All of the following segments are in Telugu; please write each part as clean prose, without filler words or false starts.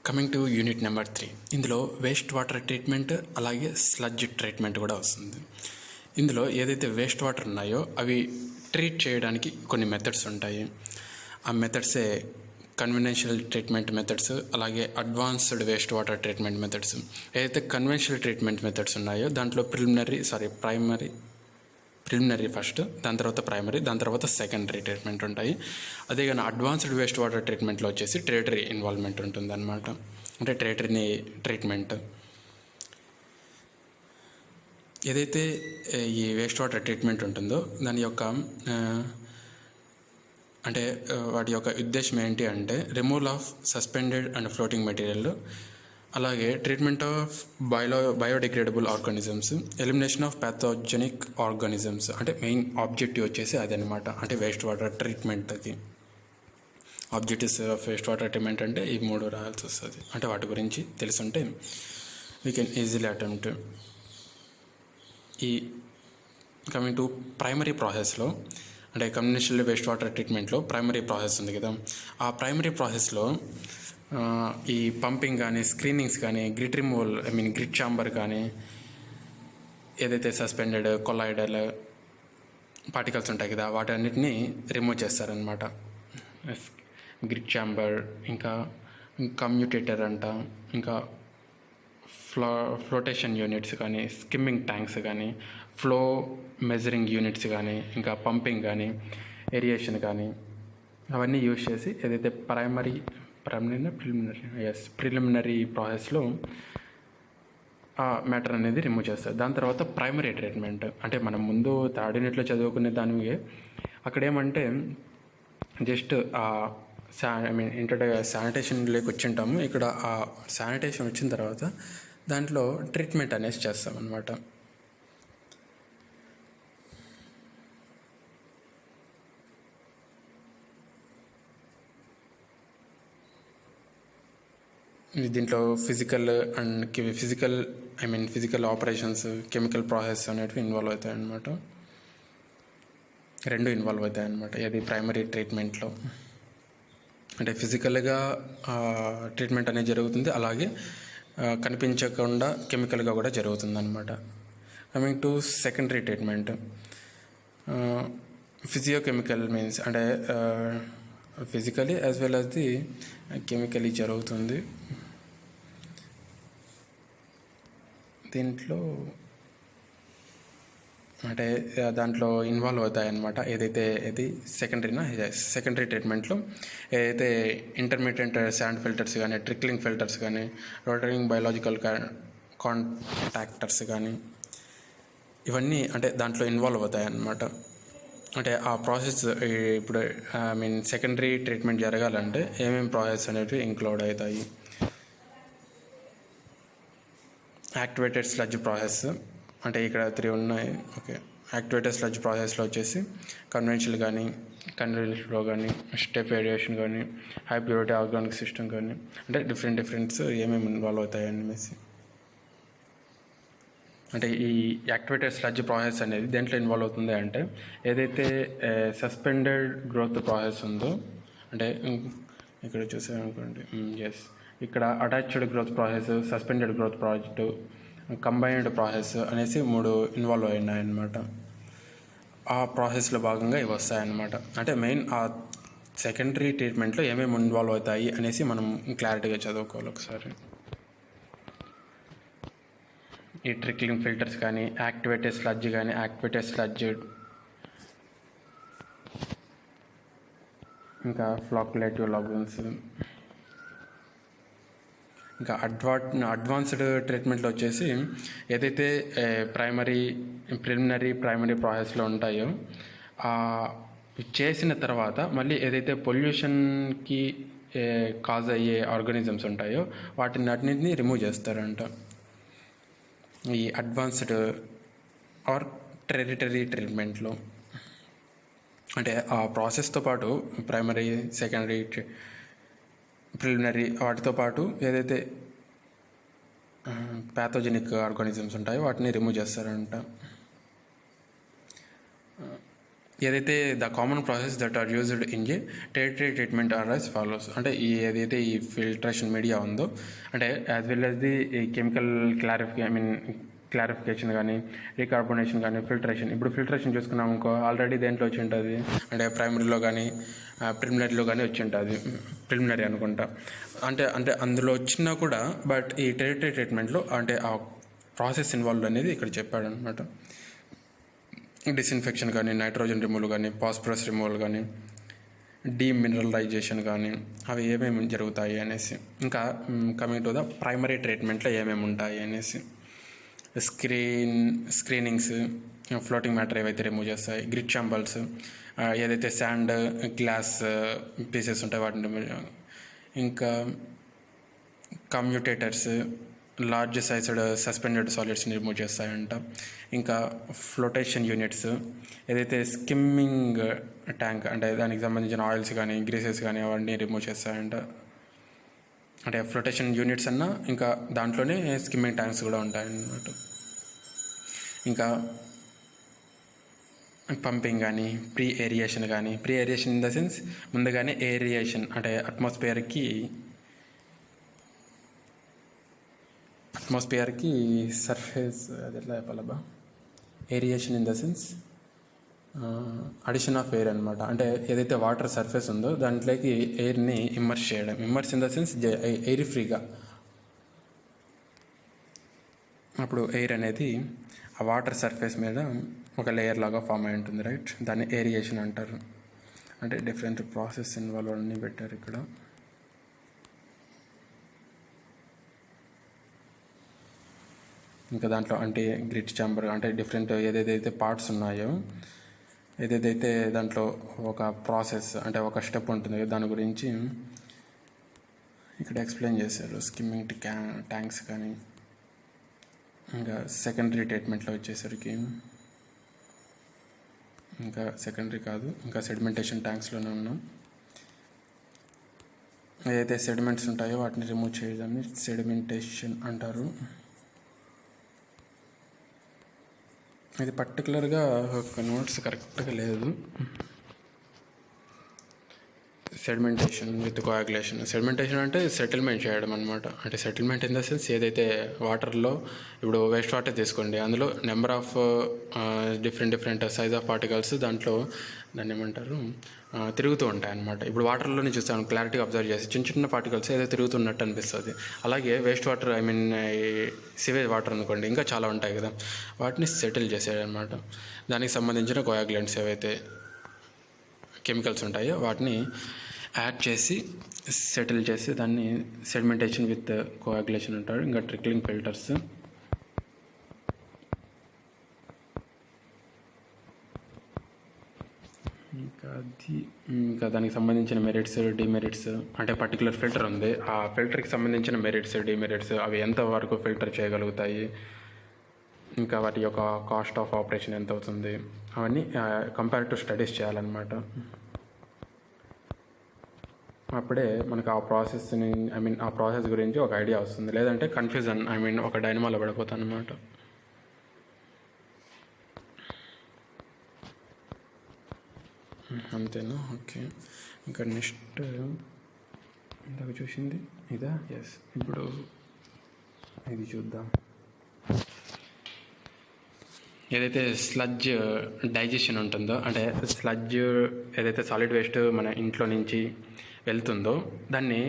కమింగ్ టు యూనిట్ నెంబర్ 3, ఇందులో వేస్ట్ వాటర్ ట్రీట్మెంట్ అలాగే స్లడ్జ్ ట్రీట్మెంట్ కూడా వస్తుంది. ఇందులో ఏదైతే వేస్ట్ వాటర్ ఉన్నాయో అవి ట్రీట్ చేయడానికి కొన్ని మెథడ్స్ ఉంటాయి. ఆ మెథడ్సే కన్వెన్షనల్ ట్రీట్మెంట్ మెథడ్స్ అలాగే advanced waste water treatment methods. ఏదైతే కన్వెన్షనల్ ట్రీట్మెంట్ మెథడ్స్ ఉన్నాయో దాంట్లో ప్రిలిమినరీ ఫస్ట్, దాని తర్వాత ప్రైమరీ, దాని తర్వాత సెకండరీ ట్రీట్మెంట్ ఉంటాయి. అదే కానీ అడ్వాన్స్డ్ వేస్ట్ వాటర్ ట్రీట్మెంట్లో వచ్చేసి టెరిటరీ ఇన్వాల్వ్మెంట్ ఉంటుందన్నమాట. అంటే టెరిటరీని ట్రీట్మెంట్ ఏదైతే ఈ వేస్ట్ వాటర్ ట్రీట్మెంట్ ఉంటుందో దాని యొక్క వాటి యొక్క ఉద్దేశం ఏంటి అంటే removal of suspended and floating material, అలాగే treatment of biodegradable organisms, elimination of pathogenic organisms. అంటే మెయిన్ ఆబ్జెక్టివ్ వచ్చేసి అదనమాట. అంటే వేస్ట్ వాటర్ ట్రీట్మెంట్ అది objectives of waste water treatment అంటే ఈ 3 రాయాల్సి వస్తుంది. అంటే వాటి గురించి తెలుసుంటే వీ కెన్ ఈజీలీ అటెంప్ట్. ఈ కమింగ్ టు ప్రైమరీ ప్రాసెస్లో అంటే కన్వెన్షనల్ వేస్ట్ వాటర్ ట్రీట్మెంట్లో ప్రైమరీ ప్రాసెస్ ఉంది కదా, ఆ ప్రైమరీ ప్రాసెస్లో ఈ పంపింగ్ కానీ స్క్రీనింగ్స్ కానీ గ్రిట్ రిమూవల్ గ్రిట్ ఛాంబర్ కానీ ఏదైతే సస్పెండెడ్ కొలాయిడల్ పార్టికల్స్ ఉంటాయి కదా వాటన్నిటిని రిమూవ్ చేస్తారనమాట. గ్రిట్ ఛాంబర్, ఇంకా కమ్యూటేటర్ అంట, ఇంకా ఫ్లోటేషన్ యూనిట్స్ కానీ, స్కిమ్మింగ్ ట్యాంక్స్ కానీ, ఫ్లో మెజరింగ్ యూనిట్స్ కానీ, ఇంకా పంపింగ్ కానీ, ఏరియేషన్ కానీ అవన్నీ యూజ్ చేసి ఏదైతే ప్రిలిమినరీ ప్రాసెస్లో ఆ మ్యాటర్ అనేది రిమూవ్ చేస్తారు. దాని తర్వాత ప్రైమరీ ట్రీట్మెంట్ అంటే మనం ముందు థర్డ్ యూనిట్లో చదువుకునే దానికి అక్కడ ఏమంటే జస్ట్ శానిటేషన్లోకి వచ్చింటాము. ఇక్కడ ఆ శానిటేషన్ వచ్చిన తర్వాత దాంట్లో ట్రీట్మెంట్ అనేసి చేస్తాం అన్నమాట. దీంట్లో ఫిజికల్ ఆపరేషన్స్, కెమికల్ ప్రాసెస్ అనేటివి ఇన్వాల్వ్ అవుతాయి అన్నమాట. 2 ఇన్వాల్వ్ అవుతాయి అన్నమాట. ఇది ప్రైమరీ ట్రీట్మెంట్లో అంటే ఫిజికల్గా ట్రీట్మెంట్ అనేది జరుగుతుంది, అలాగే కనిపించకుండా కెమికల్గా కూడా జరుగుతుంది అన్నమాట. Coming to secondary treatment, physicochemical means అంటే physically as well as the chemically జరుగుతుంది. దీంట్లో అంటే దాంట్లో ఇన్వాల్వ్ అవుతాయి అన్నమాట. ఏదైతే ఇది సెకండరీ ట్రీట్మెంట్లో ఏదైతే ఇంటర్మీడియట్ శాండ్ ఫిల్టర్స్ కానీ, ట్రిక్లింగ్ ఫిల్టర్స్ కానీ, రోటరింగ్ బయాలజికల్ కాంటాక్టర్స్ కానీ ఇవన్నీ అంటే దాంట్లో ఇన్వాల్వ్ అవుతాయి అన్నమాట. అంటే ఆ ప్రాసెస్ ఇప్పుడు సెకండరీ ట్రీట్మెంట్ జరగాలంటే ఏమేమి ప్రాసెస్ అనేవి ఇంక్లూడ్ అవుతాయి. యాక్టివేటెడ్ స్లడ్జ్ ప్రాసెస్ అంటే ఇక్కడ 3 ఉన్నాయి. ఓకే, యాక్టివేటెడ్ స్లడ్జ్ ప్రాసెస్లో వచ్చేసి కన్వెన్షనల్ కానీ, కంటిన్యూస్ ఫ్లో కానీ, స్టెప్ వేరియేషన్ కానీ, హై ప్యూరిటీ ఆర్గానిక్ సిస్టమ్ కానీ అంటే డిఫరెంట్స్ ఏమేమి ఇన్వాల్వ్ అవుతాయి అనేసి. అంటే ఈ యాక్టివేటెడ్ స్లడ్జ్ ప్రాసెస్ అనేది దేంట్లో ఇన్వాల్వ్ అవుతుంది అంటే ఏదైతే సస్పెండెడ్ గ్రోత్ ప్రాసెస్ ఉందో, అంటే ఇక్కడ చూసామనుకోండి, ఇక్కడ attached growth process, suspended growth project, combined process అనేసి 3 ఇన్వాల్వ్ అయినాయన్నమాట. ఆ ప్రాసెస్లో భాగంగా ఇవి వస్తాయన్నమాట. అంటే మెయిన్ ఆ సెకండరీ ట్రీట్మెంట్లో ఏమేమి ఇన్వాల్వ్ అవుతాయి అనేసి మనం క్లారిటీగా చదువుకోవాలి ఒకసారి. ఈ ట్రిక్లింగ్ ఫిల్టర్స్ కానీ, యాక్టివేటెడ్ స్లడ్జ్ కానీ, ఇంకా ఫ్లాకులేటివ్ లాగూన్స్, ఇంకా అడ్వాన్స్డ్ ట్రీట్మెంట్లో వచ్చేసి ఏదైతే ప్రిలిమినరీ ప్రాసెస్లో ఉంటాయో చేసిన తర్వాత మళ్ళీ ఏదైతే పొల్యూషన్కి కాజ్ అయ్యే ఆర్గానిజమ్స్ ఉంటాయో వాటిని అన్నింటినీ రిమూవ్ చేస్తారంట. ఈ అడ్వాన్స్డ్ ఆర్ టెరిటరీ ట్రీట్మెంట్లో అంటే ఆ ప్రాసెస్తో పాటు ప్రైమరీ, సెకండరీ, ప్రిలిమినరీ వాటితో పాటు ఏదైతే ప్యాథోజెనిక్ ఆర్గానిజమ్స్ ఉంటాయో వాటిని రిమూవ్ చేస్తారంట. ఏదైతే the common process that are used in a tertiary treatment are as follows. అంటే ఈ ఏదైతే ఈ ఫిల్ట్రేషన్ మీడియా ఉందో, అంటే as well as the chemical clarification కానీ, రీకార్బోనేషన్ కానీ, ఫిల్ట్రేషన్. ఇప్పుడు ఫిల్ట్రేషన్ చూసుకున్నాం అనుకో, ఆల్రెడీ దేంట్లో వచ్చి ఉంటుంది, అంటే ప్రైమరీలో కానీ ప్రిలిమినరీలో కానీ వచ్చి ఉంటుంది. ప్రిలిమినరీ అనుకుంటా. అంటే అంటే అందులో వచ్చినా కూడా, బట్ ఈ టెరిటరీ ట్రీట్మెంట్లో అంటే ఆ ప్రాసెస్ ఇన్వాల్వ్ అనేది ఇక్కడ చెప్పాడు అనమాట. డిస్ఇన్ఫెక్షన్ కానీ, నైట్రోజన్ రిమూవల్ కానీ, ఫాస్ఫరస్ రిమూవల్ కానీ, డీమినరలైజేషన్ కానీ, అవి ఏమేమి జరుగుతాయి అనేసి. ఇంకా కమింగ్ టు ద ప్రైమరీ ట్రీట్మెంట్లో ఏమేమి ఉంటాయి అనేసి, స్క్రీనింగ్స్, ఫ్లోటింగ్ మ్యాటర్ ఏవైతే రిమూవ్ చేస్తాయి, గ్రిట్ చాంబల్స్, ఏదైతే శాండ్, గ్లాస్ పీసెస్ ఉంటాయి వాటిని రిమూవ్, ఇంకా కమ్యూటేటర్స్, లార్జ్ సైజ్డ్ సస్పెండెడ్ సాలిడ్స్ని రిమూవ్ చేస్తాయంట. ఇంకా ఫ్లోటేషన్ యూనిట్స్, ఏదైతే స్కిమ్మింగ్ ట్యాంక్ అంటే దానికి సంబంధించిన ఆయిల్స్ కానీ, గ్రీసెస్ కానీ అవన్నీ రిమూవ్ చేస్తాయంట. అంటే ఫ్లోటేషన్ యూనిట్స్ అన్నా ఇంకా దాంట్లోనే స్కిమ్మింగ్ ట్యాంక్స్ కూడా ఉంటాయన్నమాట. ఇంకా పంపింగ్ కానీ, pre aeration in the sense ముందుగానే ఏరియేషన్ అంటే అట్మాస్ఫియర్కి సర్ఫేస్, అది ఎట్లా చెప్పాలబ్బా, aeration in the sense addition of air అనమాట. అంటే ఏదైతే వాటర్ సర్ఫేస్ ఉందో దాంట్లోకి ఎయిర్ని ఇమ్మర్స్ చేయడం. Immerse in the sense air ఫ్రీగా. అప్పుడు ఎయిర్ అనేది ఆ వాటర్ సర్ఫేస్ మీద ఒక లేయర్ లాగా ఫామ్ అయి ఉంటుంది, రైట్? దాన్ని ఏరియేషన్ అంటారు. అంటే డిఫరెంట్ ప్రాసెస్ ఇన్వాల్వ్ అన్నీ పెట్టారు ఇక్కడ. ఇంకా దాంట్లో అంటే గ్రిట్ చాంబర్ అంటే డిఫరెంట్ ఏదైతే పార్ట్స్ ఉన్నాయో, ఏదైతే దాంట్లో ఒక ప్రాసెస్ అంటే ఒక స్టెప్ ఉంటుంది, దాని గురించి ఇక్కడ ఎక్స్ప్లెయిన్ చేశారు. స్కిమ్మింగ్ ట్యాంక్స్ కానీ, ఇంకా సెకండరీ ట్రీట్మెంట్లో వచ్చేసరికి ఇంకా సెకండరీ కాదు, ఇంకా సెడిమెంటేషన్ ట్యాంక్స్లోనే ఉన్నాం. ఏదైతే సెడిమెంట్స్ ఉంటాయో వాటిని రిమూవ్ చేయడాన్ని సెడిమెంటేషన్ అంటారు. ఇది పర్టికులర్గా ఒక నోట్స్ కరెక్ట్గా లేదు. Sedimentation with coagulation. సెడిమెంటేషన్ అంటే సెటిల్మెంట్ చేయడం అనమాట. అంటే సెటిల్మెంట్ ఇన్ ద సెన్స్ ఏదైతే వాటర్లో ఇప్పుడు వేస్ట్ వాటర్ తీసుకోండి, అందులో number of different size of particles దాంట్లో దాన్ని ఏమంటారు తిరుగుతూ ఉంటాయి అనమాట. ఇప్పుడు వాటర్లోనే చూస్తాను క్లారిటీగా అబ్జర్వ్ చేసి చిన్న పార్టికల్స్ ఏదో తిరుగుతున్నట్టు అనిపిస్తుంది. అలాగే వేస్ట్ వాటర్ సివేజ్ వాటర్ అనుకోండి, ఇంకా చాలా ఉంటాయి కదా, వాటిని సెటిల్ చేసేయనమాట. దానికి సంబంధించిన కోయాగులెంట్స్ ఏవైతే కెమికల్స్ ఉంటాయో వాటిని యాడ్ చేసి సెటిల్ చేసి దాన్ని సెడిమెంటేషన్ విత్ కోయాగులేషన్ అంటారు. ఇంకా ట్రిక్లింగ్ ఫిల్టర్స్, ఇంకా దానికి సంబంధించిన మెరిట్స్, డిమెరిట్స్. అంటే పర్టికులర్ ఫిల్టర్ ఉంది, ఆ ఫిల్టర్కి సంబంధించిన మెరిట్స్, డిమెరిట్స్, అవి ఎంతవరకు ఫిల్టర్ చేయగలుగుతాయి, ఇంకా వాటి యొక్క కాస్ట్ ఆఫ్ ఆపరేషన్ ఎంత అవుతుంది, అవన్నీ కంపారిటివ్ స్టడీస్ చేయాలన్నమాట. అప్పుడే మనకు ఆ ప్రాసెస్ని ఆ ప్రాసెస్ గురించి ఒక ఐడియా వస్తుంది. లేదంటే కన్ఫ్యూజన్ ఒక డైనమాలో పడిపోతాను అనమాట. అంతేనా? ఓకే. ఇంకా నెక్స్ట్ ఇందాక చూసింది ఇదా? ఎస్. ఇప్పుడు ఇది చూద్దాం. ఏదైతే స్లడ్జ్ డైజెషన్ ఉంటుందో, అంటే స్లడ్జ్ ఏదైతే సాలిడ్ వేస్ట్ మన ఇంట్లో నుంచి వెళ్తుందో దాన్ని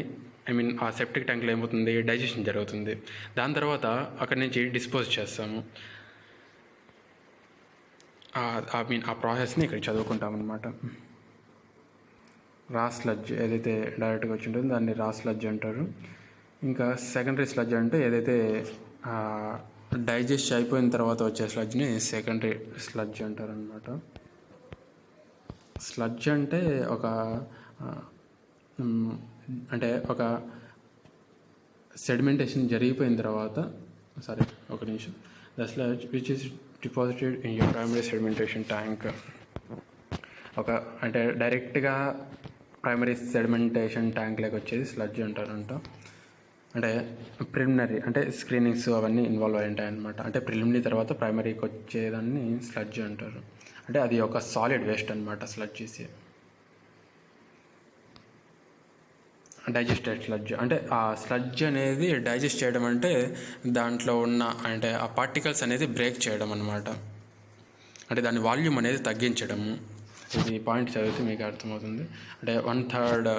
ఆ సెప్టిక్ ట్యాంక్లో ఏమవుతుంది, డైజెషన్ జరుగుతుంది. దాని తర్వాత అక్కడి నుంచి డిస్పోజ్ చేస్తాము. ఆ ప్రాసెస్ని ఇక్కడ చదువుకుంటాం అనమాట. రా స్లడ్జ్ ఏదైతే డైరెక్ట్గా వచ్చి ఉంటుందో దాన్ని రా స్లడ్జ్ అంటారు. ఇంకా సెకండరీ స్లడ్జ్ అంటే ఏదైతే డైజెస్ట్ అయిపోయిన తర్వాత వచ్చే స్లడ్జ్ని సెకండరీ స్లడ్జ్ అంటారు అనమాట. స్లడ్జ్ అంటే ఒక సెడిమెంటేషన్ జరిగిపోయిన తర్వాత, ఒక నిమిషం, the sludge which is deposited in your primary sedimentation tank. అంటే డైరెక్ట్గా ప్రైమరీ సెడిమెంటేషన్ ట్యాంక్లోకి వచ్చేది స్లడ్జ్ అంటారంట. అంటే ప్రిలిమినరీ అంటే స్క్రీనింగ్స్ అవన్నీ ఇన్వాల్వ్ అయి ఉంటాయి అనమాట. అంటే ప్రిలిమినరీ తర్వాత ప్రైమరీకి వచ్చేదాన్ని స్లడ్జ్ అంటారు. అంటే అది ఒక సాలిడ్ వేస్ట్ అనమాట. స్లడ్జ్ చేసి డైజెస్టెడ్ స్లడ్జ్ అంటే ఆ స్లడ్జ్ అనేది డైజెస్ట్ చేయడం అంటే దాంట్లో ఉన్న అంటే ఆ పార్టికల్స్ అనేది బ్రేక్ చేయడం అనమాట. అంటే దాని వాల్యూమ్ అనేది తగ్గించడము. ఇది పాయింట్ చదివితే మీకు అర్థమవుతుంది. అంటే 1/3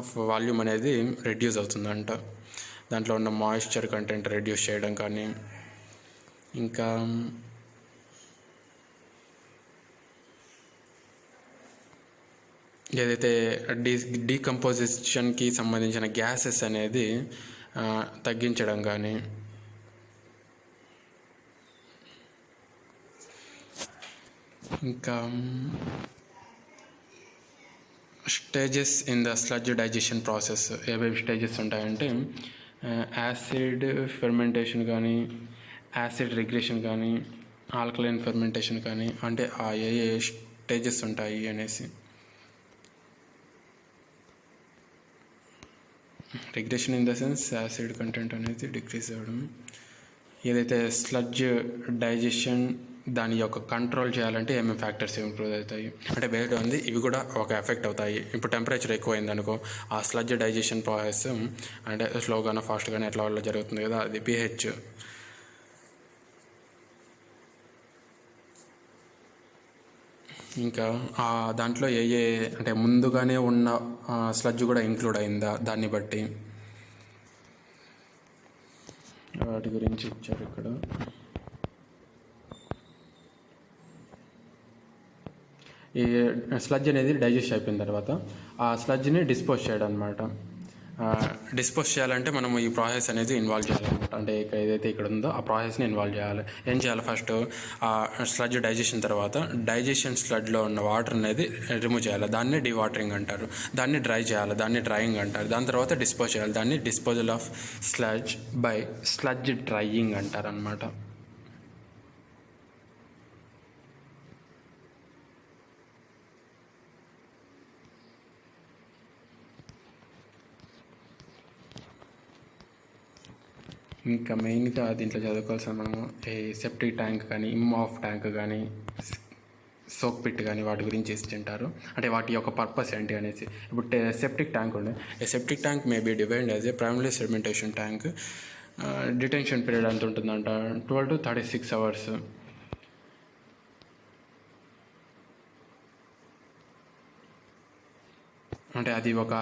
ఆఫ్ వాల్యూమ్ అనేది రెడ్యూస్ అవుతుందంట. దాంట్లో ఉన్న మాయిశ్చర్ కంటెంట్ రెడ్యూస్ చేయడం కానీ, ఇంకా ఏదైతే డీకంపోజిషన్కి సంబంధించిన గ్యాసెస్ అనేది తగ్గించడం కానీ, ఇంకా stages in the sludge digestion process ఏవేవి స్టేజెస్ ఉంటాయంటే యాసిడ్ ఫెర్మెంటేషన్ కానీ, యాసిడ్ రిగ్రెషన్ కానీ, ఆల్కలైన్ ఫెర్మెంటేషన్ కానీ, అంటే ఆ ఏ స్టేజెస్ ఉంటాయి అనేసి. Regression in the sense acid content అనేది డిక్రీజ్ అవ్వడం. ఏదైతే స్లడ్జ్ డైజెషన్ దాని యొక్క కంట్రోల్ చేయాలంటే ఏమేమి ఫ్యాక్టర్స్ ఇంప్రూవ్ అవుతాయి అంటే బేస్డ్ ఉంది. ఇవి కూడా ఒక ఎఫెక్ట్ అవుతాయి. ఇప్పుడు టెంపరేచర్ ఎక్కువైంది అనుకో, ఆ స్లడ్జ్ డైజెషన్ ప్రాసెస్ అంటే స్లోగానో ఫాస్ట్గానో ఎట్లా వల్ల జరుగుతుంది కదా, అది pH. ఇంకా దాంట్లో ఏ అంటే ముందుగానే ఉన్న స్లడ్జ్ కూడా ఇంక్లూడ్ అయిందా దాన్ని బట్టి వాటి గురించి ఇచ్చారు ఇక్కడ. ఈ స్లడ్జ్ అనేది డైజెస్ట్ అయిపోయిన తర్వాత ఆ స్లడ్జ్ని డిస్పోజ్ చేయడం అనమాట. డిస్పోజ్ చేయాలంటే మనం ఈ ప్రాసెస్ అనేది ఇన్వాల్వ్ చేయాలన్నమాట. అంటే ఏదైతే ఇక్కడ ఉందో ఆ ప్రాసెస్ని ఇన్వాల్వ్ చేయాలి. ఏం చేయాలి, ఫస్ట్ ఆ స్లడ్జ్ డైజెషన్ తర్వాత డైజెషన్ స్లడ్లో ఉన్న వాటర్ అనేది రిమూవ్ చేయాలి. దాన్ని డీవాటరింగ్ అంటారు. దాన్ని డ్రై చేయాలి, దాన్ని డ్రైయింగ్ అంటారు. దాని తర్వాత డిస్పోజ్ చేయాలి, దాన్ని disposal of sludge by sludge drying అంటారు అనమాట. ఇంకా మెయిన్గా దీంట్లో చదువుకోవాల్సిన మనము ఈ సెప్టిక్ ట్యాంక్ కానీ, ఇమ్మాఫ్ ట్యాంక్ కానీ, సోక్ పిట్ కానీ వాటి గురించి ఇస్తుంటారు. అంటే వాటి యొక్క పర్పస్ ఏంటి అనేసి. ఇప్పుడు సెప్టిక్ ట్యాంక్ ఉండే, a septic tank may be divide as a primary sedimentation tank. Detention period ఎంత ఉంటుందంట, 12 to 36 hours. అంటే అది ఒక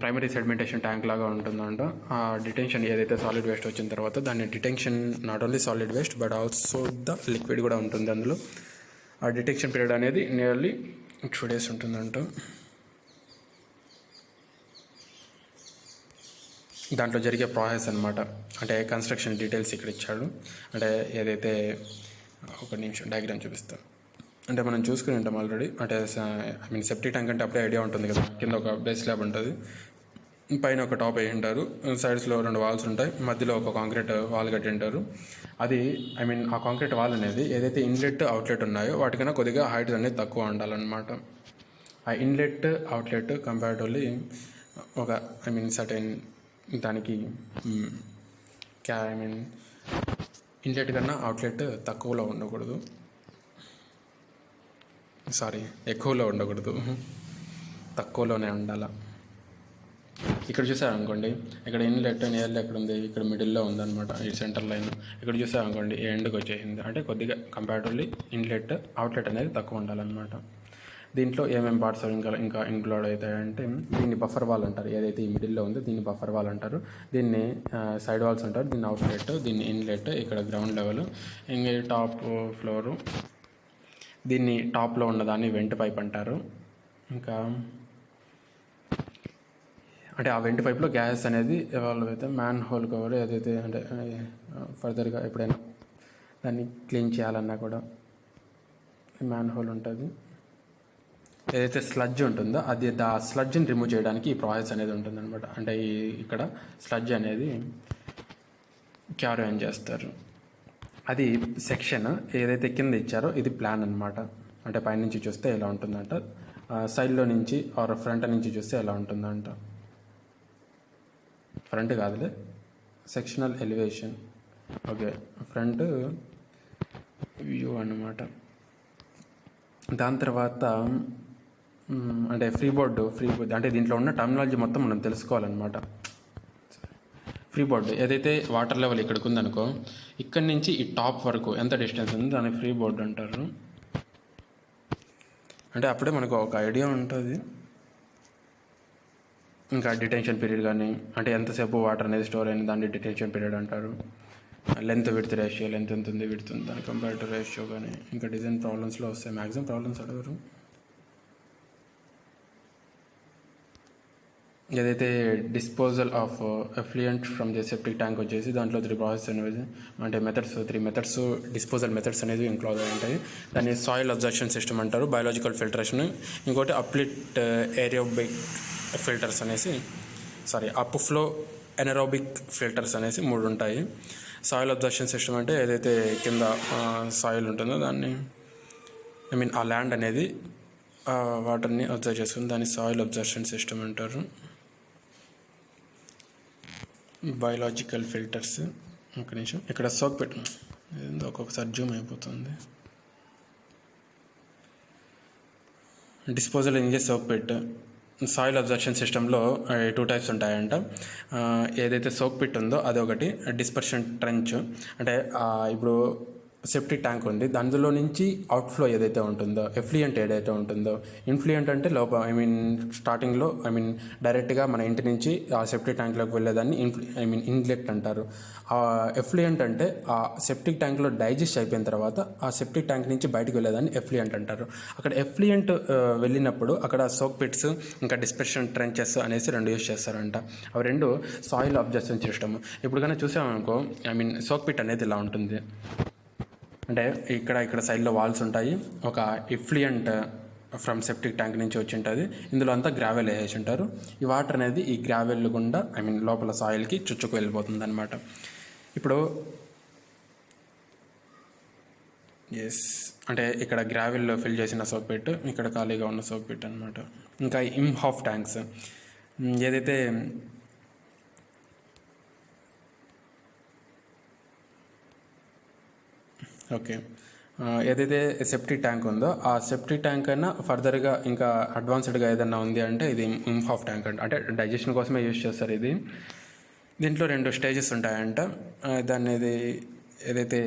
ప్రైమరీ సెడిమెంటేషన్ ట్యాంక్ లాగా ఉంటుందంట. ఆ డిటెన్షన్ ఏదైతే సాలిడ్ వేస్ట్ వచ్చిన తర్వాత దాన్ని detention not only solid waste but also the liquid కూడా ఉంటుంది అందులో. ఆ డిటెక్షన్ పీరియడ్ అనేది నియర్లీ 2 days ఉంటుందంట. దాంట్లో జరిగే ప్రాసెస్ అనమాట. అంటే కన్స్ట్రక్షన్ డీటెయిల్స్ ఇక్కడ ఇచ్చాడు. అంటే ఏదైతే ఒక నిమిషం డయాగ్రామ్ చూపిస్తాను. అంటే మనం చూసుకుని ఉంటాం ఆల్రెడీ. అంటే సెప్టిక్ ట్యాంక్ అంటే అప్పుడే ఐడియా ఉంటుంది కదా. కింద ఒక బేస్ స్లాబ్ ఉంటుంది, పైన ఒక టాప్ వేసి ఉంటారు, సైడ్స్లో 2 వాల్స్ ఉంటాయి, మధ్యలో ఒక కాంక్రీట్ వాల్ కట్టి ఉంటారు. అది ఆ కాంక్రీట్ వాల్ అనేది ఏదైతే ఇన్లెట్ అవుట్లెట్ ఉన్నాయో వాటికన్నా కొద్దిగా హైట్ అనేది తక్కువ ఉండాలన్నమాట. ఆ ఇన్లెట్ అవుట్లెట్ కంపారిటివ్లీ ఒక సర్టెన్ దానికి ఇన్లెట్ కన్నా అవుట్లెట్ తక్కువలో ఉండకూడదు, ఎక్కువలో ఉండకూడదు, తక్కువలోనే ఉండాలి. ఇక్కడ చూసారనుకోండి, ఇక్కడ ఇన్లెట్ నియర్లీ ఎక్కడ ఉంది, ఇక్కడ మిడిల్లో ఉందన్నమాట, ఈ సెంటర్ లైన్. ఇక్కడ చూసారనుకోండి ఎండ్కి వచ్చేసింది. అంటే కొద్దిగా కంపారిటివ్లీ ఇన్లెట్ అవుట్లెట్ అనేది తక్కువ ఉండాలన్నమాట. దీంట్లో ఏమేమి పార్ట్స్ ఇంకా ఇంక్లూడ్ అవుతాయంటే దీన్ని బఫర్ వాల్ అంటారు. ఏదైతే ఈ మిడిల్లో ఉందో దీన్ని బఫర్ వాల్ అంటారు. దీన్ని సైడ్ వాల్స్ అంటారు. దీన్ని అవుట్లెట్, దీన్ని ఇన్లెట్, ఇక్కడ గ్రౌండ్ లెవెల్, ఇంకా టాప్ ఫ్లోరు, దీన్ని టాప్లో ఉన్నదాన్ని వెంట్ పైప్ అంటారు. ఇంకా అంటే ఆ వెంట్ పైప్లో గ్యాస్ అనేది ఎవాల్వ్ అయితే మ్యాన్ హోల్ కవర్ ఏదైతే అంటే ఫర్దర్గా ఎప్పుడైనా దాన్ని క్లీన్ చేయాలన్నా కూడా మ్యాన్ హోల్ ఉంటుంది. ఏదైతే స్లడ్జ్ ఉంటుందో అది ఆ స్లడ్జ్ని రిమూవ్ చేయడానికి ఈ ప్రాసెస్ అనేది ఉంటుందన్నమాట. అంటే ఇక్కడ స్లడ్జ్ అనేది క్యారీ ఆన్ చేస్తారు. అది సెక్షన్ ఏదైతే కింద ఇచ్చారో ఇది ప్లాన్ అనమాట. అంటే పైనుంచి చూస్తే ఎలా ఉంటుందంట, సైడ్లో నుంచి ఆర్ ఫ్రంట్ నుంచి చూస్తే ఎలా ఉంటుందంట. ఫ్రంట్ కాదులే, sectional elevation. Okay, front view అన్నమాట. దాని తర్వాత అంటే ఫ్రీ బోర్డు అంటే దీంట్లో ఉన్న టర్మినాలజీ మొత్తం మనం తెలుసుకోవాలన్నమాట. ఫ్రీ బోర్డు ఏదైతే వాటర్ లెవెల్ ఇక్కడికి ఉందనుకో, ఇక్కడి నుంచి ఈ టాప్ వరకు ఎంత డిస్టెన్స్ ఉంది దాన్ని ఫ్రీ బోర్డు అంటారు. అంటే అప్పుడే మనకు ఒక ఐడియా ఉంటుంది. ఇంకా డిటెన్షన్ పీరియడ్ కానీ, అంటే ఎంతసేపు వాటర్ అనేది స్టోర్ అయిన దాన్ని డిటెన్షన్ పీరియడ్ అంటారు. లెంత్ విడ్త్ రేషియో, లెంత్ ఎంత ఉంది, విడ్త్ ఉంది, దాని కంపేరిటివ్ రేషియో కానీ. ఇంకా డిజైన్ ప్రాబ్లమ్స్లో వస్తాయి, మ్యాక్సిమం ప్రాబ్లమ్స్ అడగరు. ఏదైతే disposal of effluent from the septic tank వచ్చేసి దాంట్లో 3 ప్రాసెస్ అనేది, అంటే త్రీ మెథడ్స్ డిస్పోజల్ మెథడ్స్ అనేది ఇంక్లూడ్ అయి ఉంటాయి. దాన్ని సాయిల్ అబ్జర్ప్షన్ సిస్టమ్ అంటారు, బయాలజికల్ ఫిల్టరేషన్, ఇంకోటి అప్లిట్ ఏరోబిక్ ఫిల్టర్స్ అనేసి అప్ ఫ్లో ఎనరోబిక్ ఫిల్టర్స్ అనేసి 3 ఉంటాయి. సాయిల్ అబ్జర్ప్షన్ సిస్టమ్ అంటే ఏదైతే కింద సాయిల్ ఉంటుందో దాన్ని, ఆ ల్యాండ్ అనేది వాటర్ని అబ్జర్వ్ చేసుకుని దాన్ని సాయిల్ అబ్జర్ప్షన్ సిస్టమ్ అంటారు. బయాలజికల్ ఫిల్టర్స్, ఒక నిమిషం ఇక్కడ సోక్ పెట్టు, ఒక్కొక్కసారి జూమ్ అయిపోతుంది. డిస్పోజల్ ఇంజే సోక్ పిట్. సాయిల్ అబ్జర్ప్షన్ సిస్టంలో 2 టైప్స్ ఉంటాయంట. ఏదైతే సోక్ పిట్ ఉందో అదొకటి, డిస్పర్షన్ ట్రెంచ్. అంటే ఇప్పుడు సెప్టిక్ ట్యాంక్ ఉంది, దానిలో నుంచి అవుట్ఫ్లో ఏదైతే ఉంటుందో, ఎఫ్లుయెంట్ ఏదైతే ఉంటుందో, ఇన్ఫ్లుయెంట్ అంటే స్టార్టింగ్లో డైరెక్ట్గా మన ఇంటి నుంచి ఆ సెప్టిక్ ట్యాంక్లోకి వెళ్ళేదాన్ని ఇన్లెట్ అంటారు. ఆ ఎఫ్లుయెంట్ అంటే ఆ సెప్టిక్ ట్యాంక్లో డైజెస్ట్ అయిపోయిన తర్వాత ఆ సెప్టిక్ ట్యాంక్ నుంచి బయటకు వెళ్ళేదాన్ని ఎఫ్లుయెంట్ అంటారు. అక్కడ ఎఫ్లుయెంట్ వెళ్ళినప్పుడు అక్కడ సోక్ పిట్స్ ఇంకా డిస్పర్షన్ ట్రెంచెస్ అనేసి 2 యూస్ చేస్తారంట. అవి 2 సాయిల్ అబ్జర్ప్షన్ సిస్టమ్. ఇప్పుడు కానీ చూసామనుకో, సోక్ పిట్ అనేది ఇలా ఉంటుంది. అంటే ఇక్కడ సైడ్లో వాల్స్ ఉంటాయి, ఒక ఎఫ్లుయెంట్ ఫ్రమ్ సెప్టిక్ ట్యాంక్ నుంచి వచ్చి ఉంటుంది, ఇందులో అంతా గ్రావెల్ వేసి ఉంటారు. ఈ వాటర్ అనేది ఈ గ్రావెల్ గుండా లోపల సాయిల్కి చుచ్చుకు వెళ్ళిపోతుంది అనమాట. ఇప్పుడు అంటే ఇక్కడ గ్రావెల్ ఫిల్ చేసిన సోక్ పిట్, ఇక్కడ ఖాళీగా ఉన్న సోక్ పిట్ అనమాట. ఇంకా ఇమ్హాఫ్ ట్యాంక్స్ ఏదైతే ఏదైతే సెప్టిక్ ట్యాంక్ ఉందో ఆ సెప్టిక్ ట్యాంక్ అయినా ఫర్దర్గా ఇంకా అడ్వాన్స్డ్గా ఏదైనా ఉంది అంటే ఇది ఇమ్హాఫ్ ట్యాంక్ అంటే డైజెషన్ కోసమే యూజ్ చేస్తారు. ఇది దీంట్లో 2 స్టేజెస్ ఉంటాయంట. దాన్ని ఏదైతే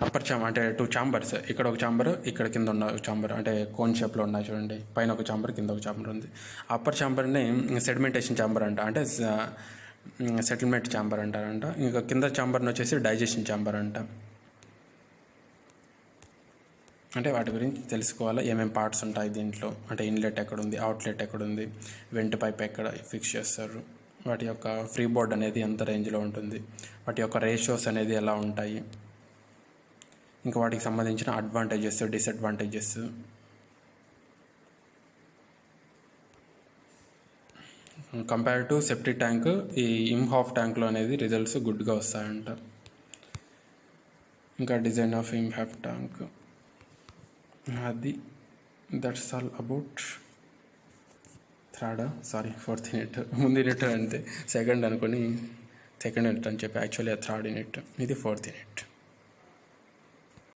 అప్పర్ అంటే 2 ఛాంబర్స్, ఇక్కడ ఒక ఛాంబర్, ఇక్కడ కింద ఉన్న ఛాంబర్, అంటే కోన్ షేప్లో ఉన్నాయి చూడండి, పైన ఒక ఛాంబర్ కింద ఒక ఛాంబర్ ఉంది. అప్పర్ ఛాంబర్ని సెడిమెంటేషన్ ఛాంబర్ అంట, అంటే సెటిల్మెంట్ ఛాంబర్ అంటారంట. ఇంకా కింద ఛాంబర్ని వచ్చేసి డైజెషన్ ఛాంబర్ అంట. అంటే వాటి గురించి తెలుసుకోవాలి, ఏమేమి పార్ట్స్ ఉంటాయి దీంట్లో, అంటే ఇన్లెట్ ఎక్కడుంది, అవుట్లెట్ ఎక్కడుంది, వెంట్ పైప్ ఎక్కడ ఫిక్స్ చేస్తారు, వాటి యొక్క ఫ్రీ బోర్డ్ అనేది ఎంత రేంజ్లో ఉంటుంది, వాటి యొక్క రేషియోస్ అనేది ఎలా ఉంటాయి, ఇంకా వాటికి సంబంధించిన advantages, disadvantages. Compare to septic tank, ఈ ఇమ్హాఫ్ ట్యాంక్లో అనేది రిజల్ట్స్ గుడ్గా వస్తాయంట. ఇంకా డిజైన్ ఆఫ్ ఇమ్హాఫ్ ట్యాంక్ అది. That's all about fourth unit. ముందు యూనిట్ అంతే, సెకండ్ అనుకొని సెకండ్ యూనిట్ అని చెప్పి యాక్చువల్లీ థర్డ్ యూనిట్, ఇది 4th యూనిట్.